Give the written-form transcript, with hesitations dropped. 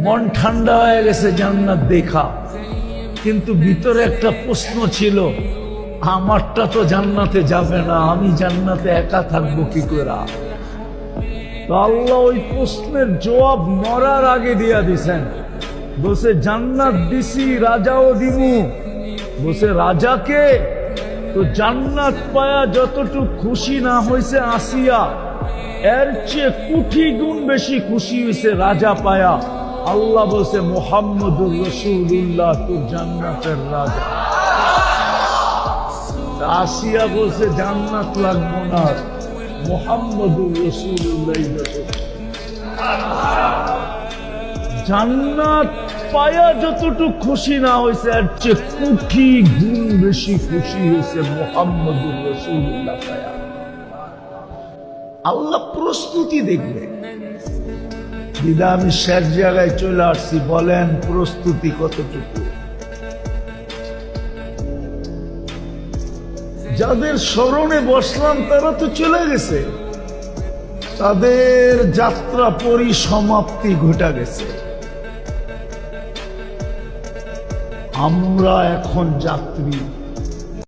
মন ঠান্ডা হয়ে গেছে জান্নাত দেখা, কিন্তু ভিতরে একটা প্রশ্ন ছিল, আমারটা তো জান্নাতে যাবে না, আমি জান্নাতে একা থাকবো কি করে? তো আল্লাহ ওই প্রশ্নের জবাব মরার আগে দিয়া দিছেন। বসে জান্নাত দিছি, রাজাও দিমু। বসে রাজাকে তো জান্নাত পায়া যতটুকু খুশি না হয়েছে আসিয়া, এর চেয়ে কোটি গুণ বেশি খুশি হয়েছে রাজা পায়া। আল্লাহ বলছে মুহাম্মদুর রাসূলুল্লাহ তোর জান্নাতের রাজা। আসিয়া বলছে জান্নাত লাগবো না, মুহাম্মদুর রাসূলুল্লাহ। জান্নাত পায়া যতটুকু খুশি না হয়েছে, এর চেয়ে কোটি গুণ বেশি খুশি হয়েছে মুহাম্মদুর রাসূলুল্লাহ পায়া। আল্লাহ প্রস্তুতি দেখবে। দিদা আমি শেষ জায়গায় চলে আসছি, বলেন প্রস্তুতি কতটুকু? যাদের স্মরণে বসলাম তারা তো চলে গেছে, তাদের যাত্রা পরিসমাপ্তি ঘটে গেছে। আমরা এখন যাত্রী।